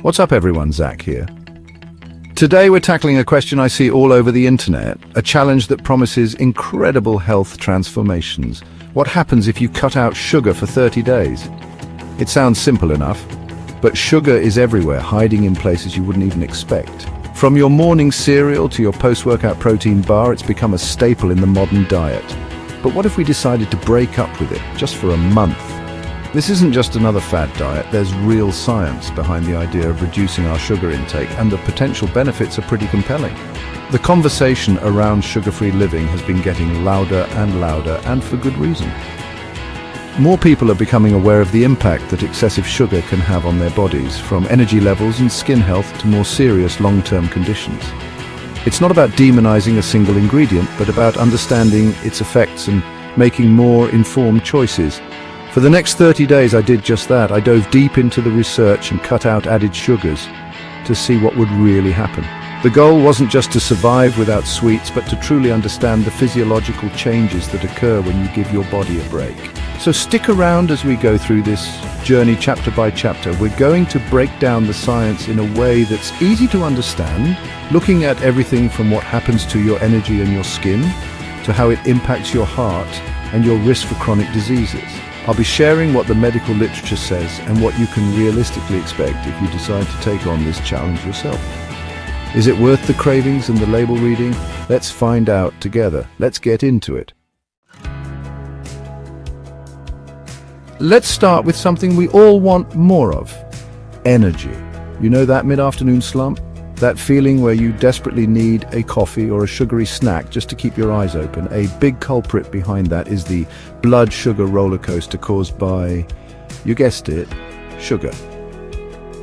What's up everyone, Zach here. Today we're tackling a question I see all over the internet, a challenge that promises incredible health transformations. What happens if you cut out sugar for 30 days? It sounds simple enough, but sugar is everywhere, hiding in places you wouldn't even expect. From your morning cereal to your post-workout protein bar, it's become a staple in the modern diet. But what if we decided to break up with it, just for a month? This isn't just another fad diet, there's real science behind the idea of reducing our sugar intake, and the potential benefits are pretty compelling. The conversation around sugar-free living has been getting louder, and for good reason. More people are becoming aware of the impact that excessive sugar can have on their bodies, from energy levels and skin health to more serious long-term conditions. It's not about demonizing a single ingredient, but about understanding its effects and making more informed choices. For the next 30 days I did just that. I dove deep into the research and cut out added sugars to see what would really happen. The goal wasn't just to survive without sweets, but to truly understand the physiological changes that occur when you give your body a break. So stick around as we go through this journey chapter by chapter. We're going to break down the science in a way that's easy to understand, looking at everything from what happens to your energy and your skin, to how it impacts your heart and your risk for chronic diseases. I'll be sharing what the medical literature says and what you can realistically expect if you decide to take on this challenge yourself. Is it worth the cravings and the label reading? Let's find out together. Let's get into it. Let's start with something we all want more of: energy. You know that mid-afternoon slump? That feeling where you desperately need a coffee or a sugary snack just to keep your eyes open. A big culprit behind that is the blood sugar roller coaster caused by, you guessed it, sugar.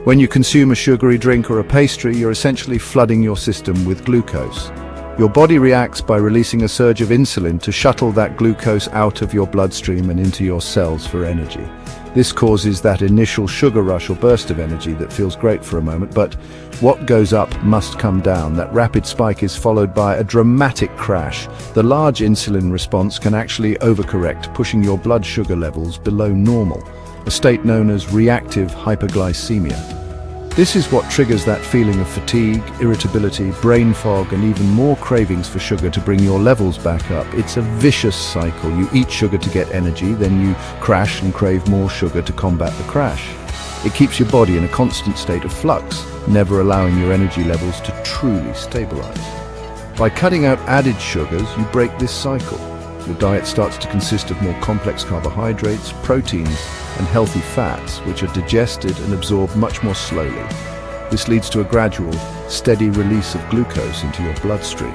When you consume a sugary drink or a pastry, you're essentially flooding your system with glucose. Your body reacts by releasing a surge of insulin to shuttle that glucose out of your bloodstream and into your cells for energy. This causes that initial sugar rush or burst of energy that feels great for a moment, but what goes up must come down. That rapid spike is followed by a dramatic crash. The large insulin response can actually overcorrect, pushing your blood sugar levels below normal, a state known as reactive hyperglycemia. This is what triggers that feeling of fatigue, irritability, brain fog, and even more cravings for sugar to bring your levels back up. It's a vicious cycle. You eat sugar to get energy, then you crash and crave more sugar to combat the crash. It keeps your body in a constant state of flux, never allowing your energy levels to truly stabilize. By cutting out added sugars, you break this cycle. Your diet starts to consist of more complex carbohydrates, proteins, and healthy fats, which are digested and absorbed much more slowly. This leads to a gradual, steady release of glucose into your bloodstream.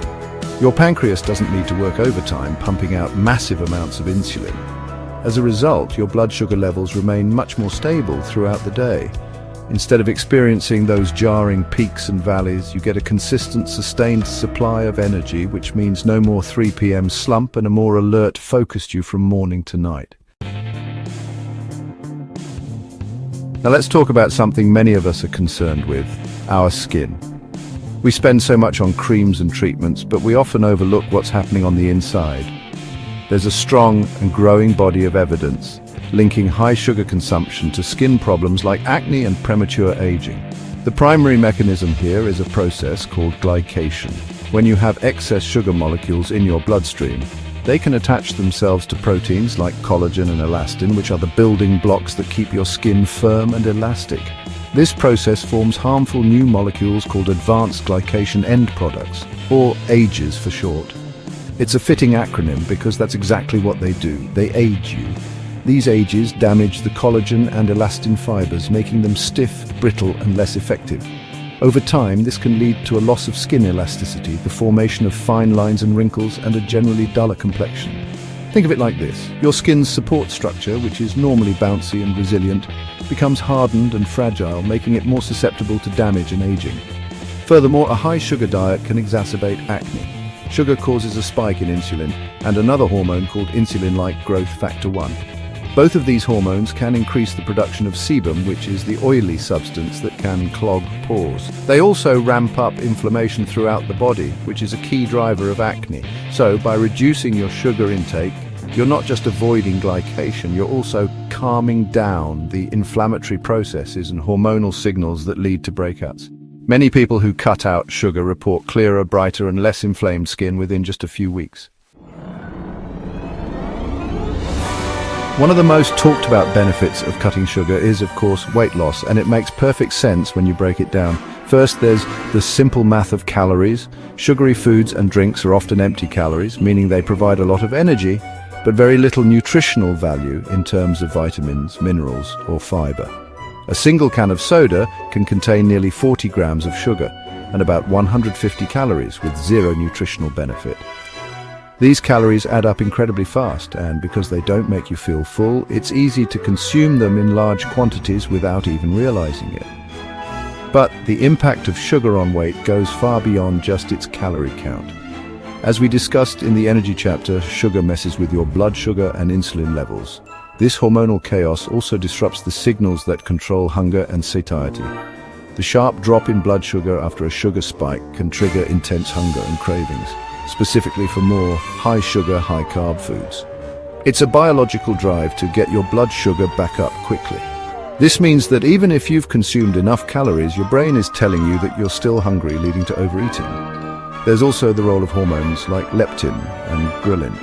Your pancreas doesn't need to work overtime, pumping out massive amounts of insulin. As a result, your blood sugar levels remain much more stable throughout the day. Instead of experiencing those jarring peaks and valleys, you get a consistent, sustained supply of energy, which means no more 3 p.m. slump and a more alert, focused you from morning to night. Now let's talk about something many of us are concerned with: our skin. We spend so much on creams and treatments, but we often overlook what's happening on the inside. There's a strong and growing body of evidence linking high sugar consumption to skin problems like acne and premature aging. The primary mechanism here is a process called glycation. When you have excess sugar molecules in your bloodstream, they can attach themselves to proteins like collagen and elastin, which are the building blocks that keep your skin firm and elastic. This process forms harmful new molecules called advanced glycation end products, or AGEs for short. It's a fitting acronym because that's exactly what they do. They age you. These AGEs damage the collagen and elastin fibers, making them stiff, brittle, and less effective. Over time, this can lead to a loss of skin elasticity, the formation of fine lines and wrinkles, and a generally duller complexion. Think of it like this: your skin's support structure, which is normally bouncy and resilient, becomes hardened and fragile, making it more susceptible to damage and aging. Furthermore, a high sugar diet can exacerbate acne. Sugar causes a spike in insulin and another hormone called insulin-like growth factor 1. Both of these hormones can increase the production of sebum, which is the oily substance that can clog pores. They also ramp up inflammation throughout the body, which is a key driver of acne. So, by reducing your sugar intake, you're not just avoiding glycation, you're also calming down the inflammatory processes and hormonal signals that lead to breakouts. Many people who cut out sugar report clearer, brighter, and less inflamed skin within just a few weeks. One of the most talked about benefits of cutting sugar is, of course, weight loss, and it makes perfect sense when you break it down. First, there's the simple math of calories. Sugary foods and drinks are often empty calories, meaning they provide a lot of energy, but very little nutritional value in terms of vitamins, minerals, or fiber. A single can of soda can contain nearly 40 grams of sugar and about 150 calories with zero nutritional benefit. These calories add up incredibly fast, and because they don't make you feel full, it's easy to consume them in large quantities without even realizing it. But the impact of sugar on weight goes far beyond just its calorie count. As we discussed in the energy chapter, sugar messes with your blood sugar and insulin levels. This hormonal chaos also disrupts the signals that control hunger and satiety. The sharp drop in blood sugar after a sugar spike can trigger intense hunger and cravings, specifically for more high-sugar, high-carb foods. It's a biological drive to get your blood sugar back up quickly. This means that even if you've consumed enough calories, your brain is telling you that you're still hungry, leading to overeating. There's also the role of hormones like leptin and ghrelin.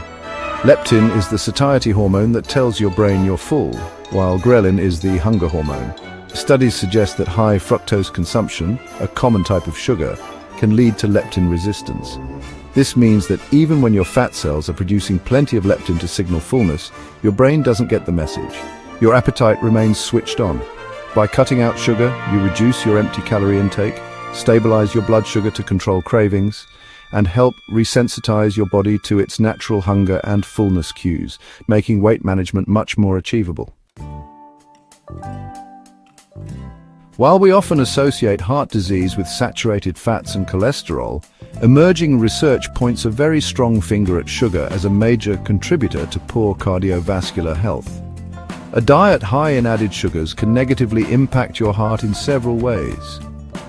Leptin is the satiety hormone that tells your brain you're full, while ghrelin is the hunger hormone. Studies suggest that high fructose consumption, a common type of sugar, can lead to leptin resistance. This means that even when your fat cells are producing plenty of leptin to signal fullness, your brain doesn't get the message. Your appetite remains switched on. By cutting out sugar, you reduce your empty calorie intake, stabilize your blood sugar to control cravings, and help resensitize your body to its natural hunger and fullness cues, making weight management much more achievable. While we often associate heart disease with saturated fats and cholesterol, emerging research points a very strong finger at sugar as a major contributor to poor cardiovascular health. A diet high in added sugars can negatively impact your heart in several ways.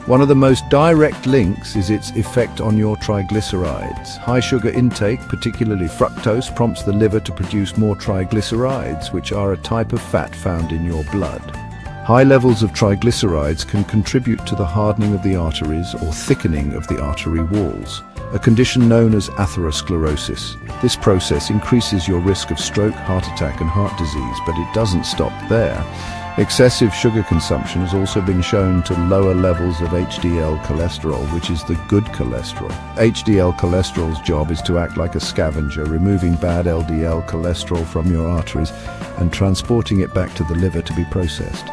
One of the most direct links is its effect on your triglycerides. High sugar intake, particularly fructose, prompts the liver to produce more triglycerides, which are a type of fat found in your blood. High levels of triglycerides can contribute to the hardening of the arteries or thickening of the artery walls, a condition known as atherosclerosis. This process increases your risk of stroke, heart attack, and heart disease, but it doesn't stop there. Excessive sugar consumption has also been shown to lower levels of HDL cholesterol, which is the good cholesterol. HDL cholesterol's job is to act like a scavenger, removing bad LDL cholesterol from your arteries and transporting it back to the liver to be processed.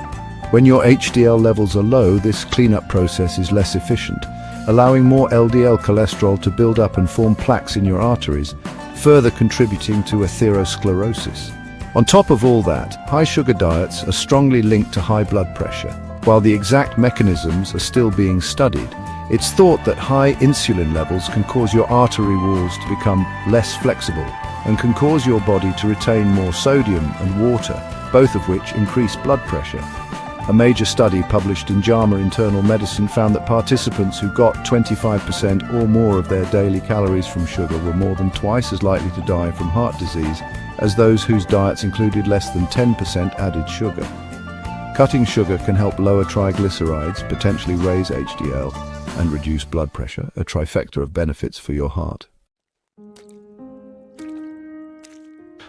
When your HDL levels are low, this cleanup process is less efficient, allowing more LDL cholesterol to build up and form plaques in your arteries, further contributing to atherosclerosis. On top of all that, high sugar diets are strongly linked to high blood pressure. While the exact mechanisms are still being studied, it's thought that high insulin levels can cause your artery walls to become less flexible and can cause your body to retain more sodium and water, both of which increase blood pressure. A major study published in JAMA Internal Medicine found that participants who got 25% or more of their daily calories from sugar were more than twice as likely to die from heart disease as those whose diets included less than 10% added sugar. Cutting sugar can help lower triglycerides, potentially raise HDL, and reduce blood pressure, a trifecta of benefits for your heart.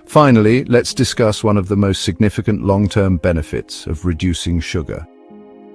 Finally, let's discuss one of the most significant long-term benefits of reducing sugar: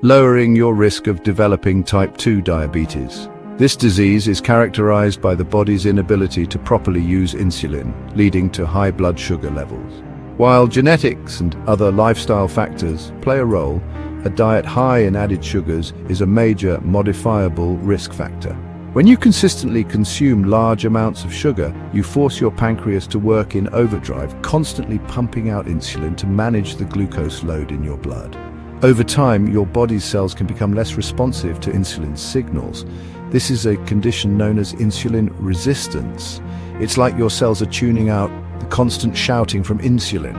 lowering your risk of developing type 2 diabetes. This disease is characterized by the body's inability to properly use insulin, leading to high blood sugar levels. While genetics and other lifestyle factors play a role, a diet high in added sugars is a major modifiable risk factor. When you consistently consume large amounts of sugar, you force your pancreas to work in overdrive, constantly pumping out insulin to manage the glucose load in your blood. Over time, your body's cells can become less responsive to insulin signals. This is a condition known as insulin resistance. It's like your cells are tuning out the constant shouting from insulin.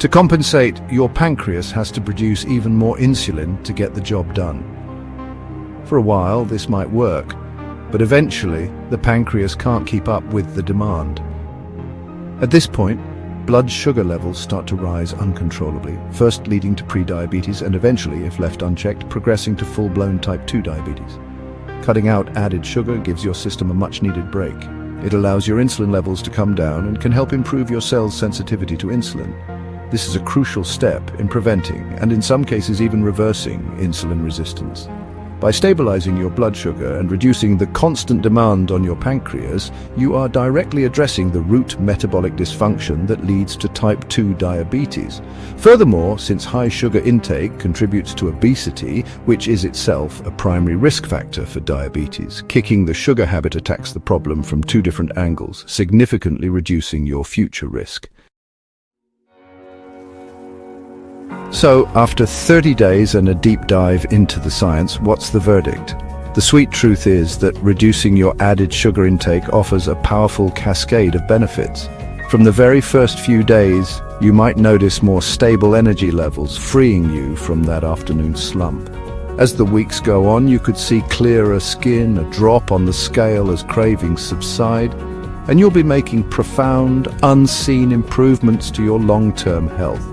To compensate, your pancreas has to produce even more insulin to get the job done. For a while, this might work, but eventually, the pancreas can't keep up with the demand. At this point, blood sugar levels start to rise uncontrollably, first leading to prediabetes and eventually, if left unchecked, progressing to full-blown type 2 diabetes. Cutting out added sugar gives your system a much-needed break. It allows your insulin levels to come down and can help improve your cell's sensitivity to insulin. This is a crucial step in preventing, and in some cases even reversing, insulin resistance. By stabilizing your blood sugar and reducing the constant demand on your pancreas, you are directly addressing the root metabolic dysfunction that leads to type 2 diabetes. Furthermore, since high sugar intake contributes to obesity, which is itself a primary risk factor for diabetes, kicking the sugar habit attacks the problem from two different angles, significantly reducing your future risk. So, after 30 days and a deep dive into the science, what's the verdict? The sweet truth is that reducing your added sugar intake offers a powerful cascade of benefits. From the very first few days, you might notice more stable energy levels, freeing you from that afternoon slump. As the weeks go on, you could see clearer skin, a drop on the scale as cravings subside, and you'll be making profound, unseen improvements to your long-term health.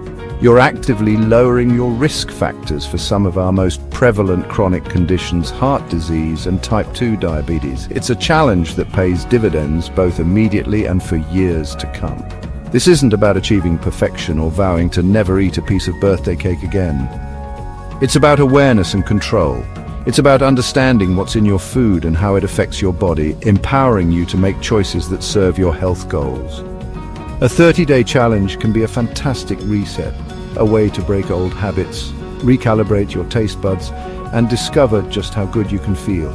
You're actively lowering your risk factors for some of our most prevalent chronic conditions, heart disease and type 2 diabetes. It's a challenge that pays dividends both immediately and for years to come. This isn't about achieving perfection or vowing to never eat a piece of birthday cake again. It's about awareness and control. It's about understanding what's in your food and how it affects your body, empowering you to make choices that serve your health goals. A 30-day challenge can be a fantastic reset, a way to break old habits, recalibrate your taste buds, and discover just how good you can feel.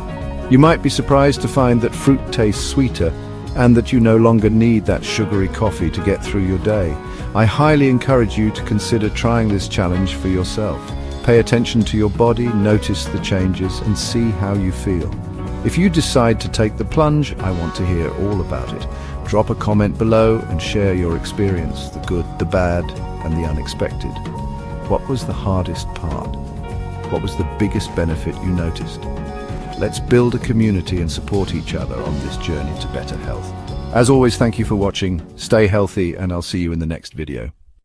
You might be surprised to find that fruit tastes sweeter and that you no longer need that sugary coffee to get through your day. I highly encourage you to consider trying this challenge for yourself. Pay attention to your body, notice the changes, and see how you feel. If you decide to take the plunge, I want to hear all about it. Drop a comment below and share your experience, the good, the bad, and the unexpected. What was the hardest part? What was the biggest benefit you noticed? Let's build a community and support each other on this journey to better health. As always, thank you for watching. Stay healthy, and I'll see you in the next video.